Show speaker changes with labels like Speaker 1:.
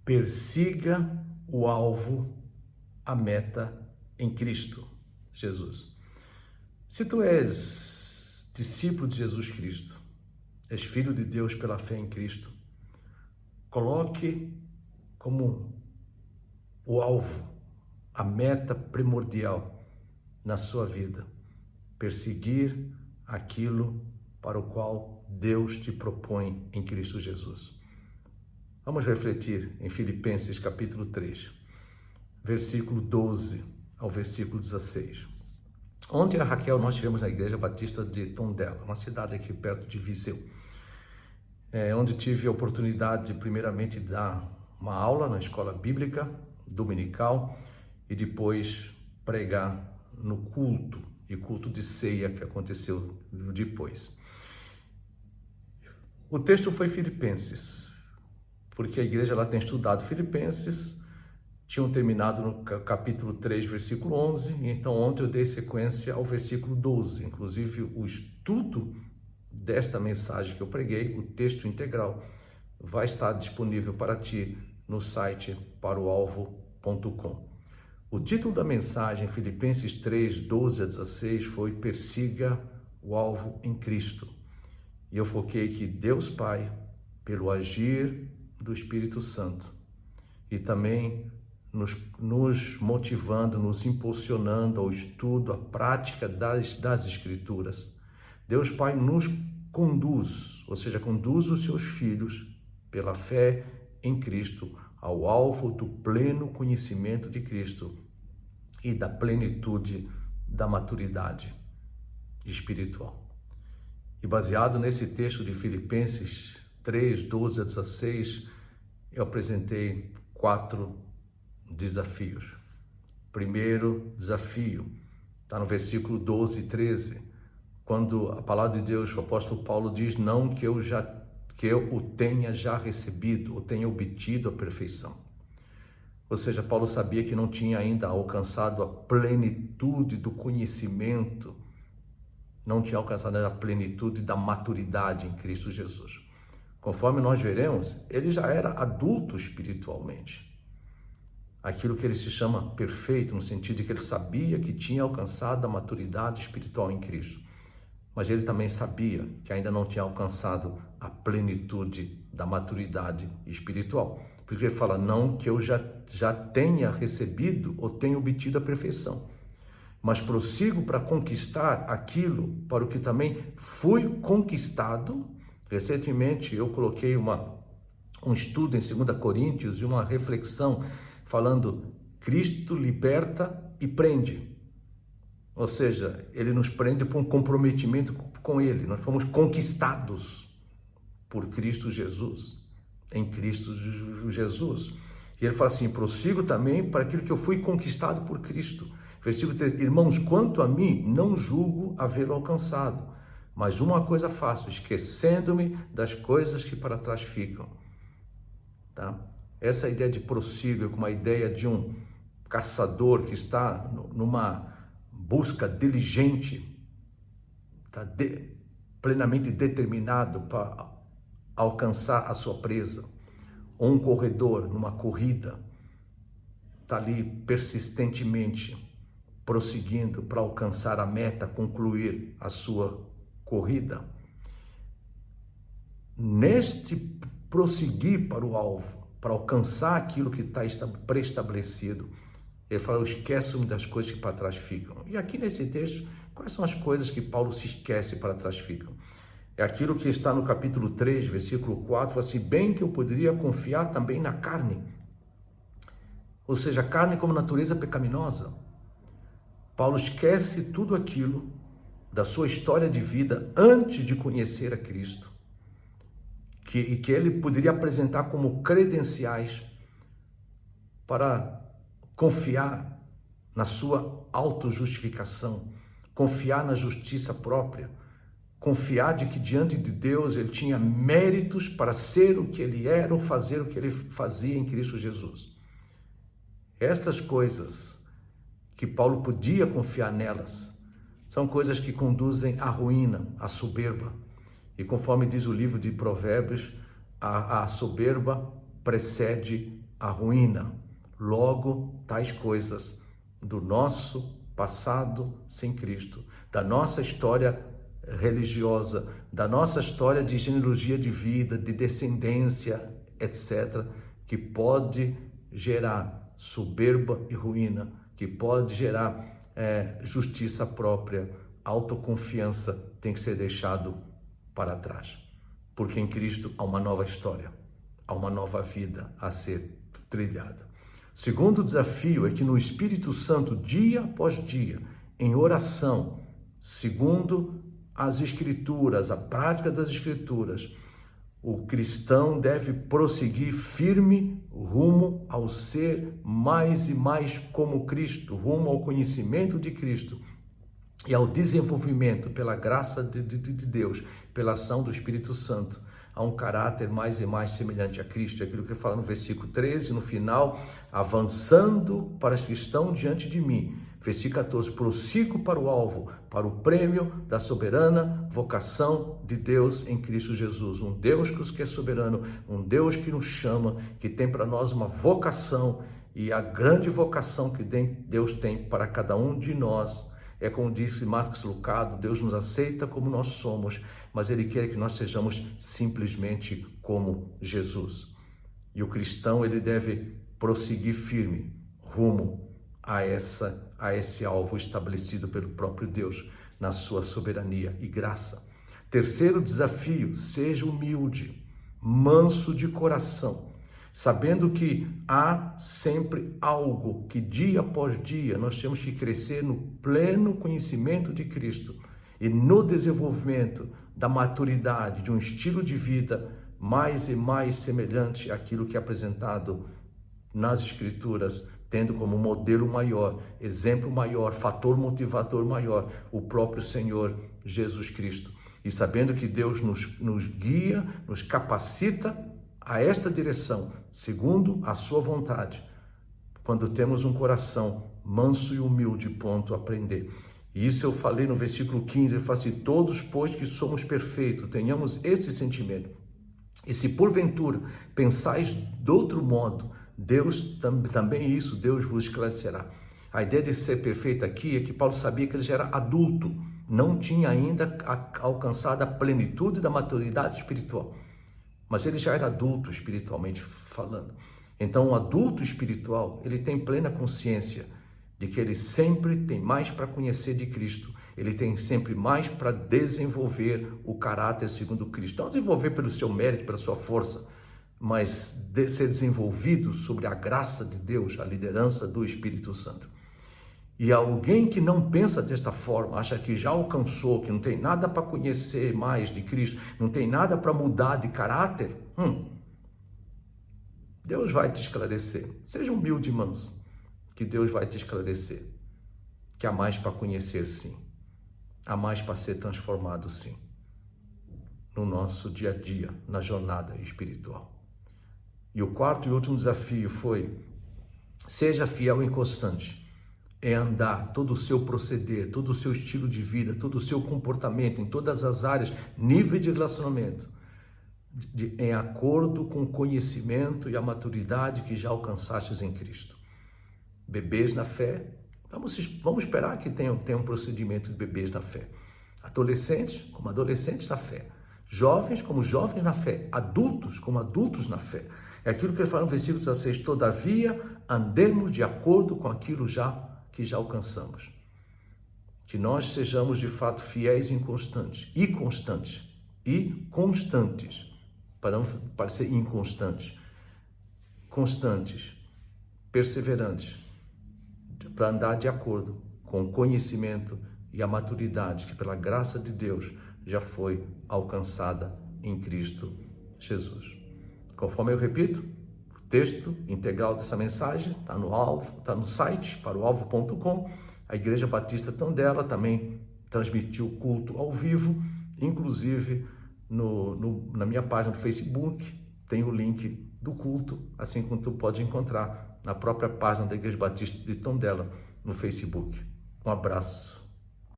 Speaker 1: persiga o alvo, a meta em Cristo Jesus. Se tu és discípulo de Jesus Cristo, és filho de Deus pela fé em Cristo, coloque como o alvo, a meta primordial na sua vida, perseguir aquilo para o qual Deus te propõe em Cristo Jesus. Vamos refletir em Filipenses capítulo 3, versículo 12 ao versículo 16. Ontem a Raquel nós estivemos na Igreja Batista de Tondela, uma cidade aqui perto de Viseu, onde tive a oportunidade de primeiramente dar uma aula na escola bíblica dominical e depois pregar no culto e culto de ceia que aconteceu depois. O texto foi Filipenses, porque a igreja lá tem estudado Filipenses, tinham terminado no capítulo 3, versículo 11, então ontem eu dei sequência ao versículo 12, inclusive o estudo desta mensagem que eu preguei, o texto integral, vai estar disponível para ti no site paroalvo.com. O título da mensagem, Filipenses 3, 12 a 16, foi Persiga o alvo em Cristo. E eu foquei que Deus Pai, pelo agir do Espírito Santo, e também nos motivando, nos impulsionando ao estudo, à prática das Escrituras. Deus Pai nos conduz, ou seja, conduz os seus filhos pela fé em Cristo ao alvo do pleno conhecimento de Cristo e da plenitude da maturidade espiritual. E baseado nesse texto de Filipenses 3, 12 a 16, eu apresentei 4 desafios. Primeiro desafio está no versículo 12 e 13, quando a palavra de Deus, o apóstolo Paulo diz, não que eu o tenha já recebido, ou tenha obtido a perfeição. Ou seja, Paulo sabia que não tinha ainda alcançado a plenitude do conhecimento, não tinha alcançado a plenitude da maturidade em Cristo Jesus. Conforme nós veremos, ele já era adulto espiritualmente. Aquilo que ele se chama perfeito, no sentido de que ele sabia que tinha alcançado a maturidade espiritual em Cristo. Mas ele também sabia que ainda não tinha alcançado a plenitude da maturidade espiritual. Por isso ele fala, não que eu já tenha recebido ou tenha obtido a perfeição, mas prossigo para conquistar aquilo para o que também fui conquistado. Recentemente eu coloquei um estudo em 2 Coríntios e uma reflexão falando, Cristo liberta e prende. Ou seja, ele nos prende por um comprometimento com ele. Nós fomos conquistados por Cristo Jesus, em Cristo Jesus. E ele fala assim, prossigo também para aquilo que eu fui conquistado por Cristo. Versículo 3, irmãos, quanto a mim, não julgo havê-lo alcançado, mas uma coisa faço, esquecendo-me das coisas que para trás ficam. Tá? Essa ideia de prossigo é como a ideia de um caçador que está numa busca diligente, tá plenamente determinado para alcançar a sua presa, ou um corredor numa corrida, está ali persistentemente prosseguindo para alcançar a meta, concluir a sua corrida. Neste prosseguir para o alvo, para alcançar aquilo que está pré-estabelecido, ele fala, eu esqueço-me das coisas que para trás ficam. E aqui nesse texto, quais são as coisas que Paulo se esquece para trás ficam? É aquilo que está no capítulo 3, versículo 4, assim, bem que eu poderia confiar também na carne. Ou seja, a carne como natureza pecaminosa. Paulo esquece tudo aquilo da sua história de vida antes de conhecer a Cristo, que ele poderia apresentar como credenciais para confiar na sua autojustificação, confiar na justiça própria, confiar de que diante de Deus ele tinha méritos para ser o que ele era ou fazer o que ele fazia em Cristo Jesus. Estas coisas que Paulo podia confiar nelas são coisas que conduzem à ruína, à soberba. E conforme diz o livro de Provérbios, a soberba precede à ruína. Logo, tais coisas do nosso passado sem Cristo, da nossa história religiosa, da nossa história de genealogia de vida, de descendência, etc., que pode gerar soberba e ruína, que pode gerar justiça própria, autoconfiança, tem que ser deixado para trás. Porque em Cristo há uma nova história, há uma nova vida a ser trilhada. Segundo desafio é que no Espírito Santo, dia após dia, em oração, segundo as Escrituras, a prática das Escrituras, o cristão deve prosseguir firme rumo ao ser mais e mais como Cristo, rumo ao conhecimento de Cristo e ao desenvolvimento pela graça de Deus, pela ação do Espírito Santo, a um caráter mais e mais semelhante a Cristo. Aquilo que fala no versículo 13, no final, avançando para os que estão diante de mim. Versículo 14, prossigo para o alvo, para o prêmio da soberana vocação de Deus em Cristo Jesus. Um Deus que é soberano, um Deus que nos chama, que tem para nós uma vocação, e a grande vocação que Deus tem para cada um de nós é, como disse Marcos Lucado, Deus nos aceita como nós somos, mas Ele quer que nós sejamos simplesmente como Jesus. E o cristão, ele deve prosseguir firme rumo a esse alvo estabelecido pelo próprio Deus na sua soberania e graça. Terceiro desafio, seja humilde, manso de coração, sabendo que há sempre algo que dia após dia nós temos que crescer no pleno conhecimento de Cristo e no desenvolvimento da maturidade de um estilo de vida mais e mais semelhante àquilo que é apresentado nas Escrituras, tendo como modelo maior, exemplo maior, fator motivador maior, o próprio Senhor Jesus Cristo. E sabendo que Deus nos guia, nos capacita a esta direção, segundo a sua vontade, quando temos um coração manso e humilde, ponto a aprender. E isso eu falei no versículo 15, eu falo assim, todos, pois que somos perfeitos, tenhamos esse sentimento. E se porventura pensais de outro modo, Deus também isso, Deus vos esclarecerá. A ideia de ser perfeito aqui é que Paulo sabia que ele já era adulto, não tinha ainda alcançado a plenitude da maturidade espiritual, mas ele já era adulto espiritualmente falando. Então, o adulto espiritual, ele tem plena consciência de que ele sempre tem mais para conhecer de Cristo, ele tem sempre mais para desenvolver o caráter segundo Cristo, não desenvolver pelo seu mérito, pela sua força, mas ser desenvolvido sobre a graça de Deus, a liderança do Espírito Santo. E alguém que não pensa desta forma, acha que já alcançou, que não tem nada para conhecer mais de Cristo, não tem nada para mudar de caráter, Deus vai te esclarecer. Seja humilde e manso, que Deus vai te esclarecer. Que há mais para conhecer, sim. Há mais para ser transformado, sim. No nosso dia a dia, na jornada espiritual. E o quarto e último desafio foi: seja fiel e constante. É andar todo o seu proceder, todo o seu estilo de vida, todo o seu comportamento, em todas as áreas, nível de relacionamento, em acordo com o conhecimento e a maturidade que já alcançastes em Cristo. Bebês na fé, vamos esperar que tenha um procedimento de bebês na fé. Adolescentes, como adolescentes na fé. Jovens, como jovens na fé. Adultos, como adultos na fé. É aquilo que ele fala no versículo 16, todavia, andemos de acordo com aquilo que já alcançamos. Que nós sejamos de fato fiéis e constantes, para não parecer inconstantes, constantes, perseverantes, para andar de acordo com o conhecimento e a maturidade que pela graça de Deus já foi alcançada em Cristo Jesus. Conforme eu repito, o texto integral dessa mensagem está no site paroalvo.com. A Igreja Batista Tondela também transmitiu o culto ao vivo, inclusive na minha página do Facebook tem o link do culto, assim como tu pode encontrar na própria página da Igreja Batista de Tondela no Facebook. Um abraço.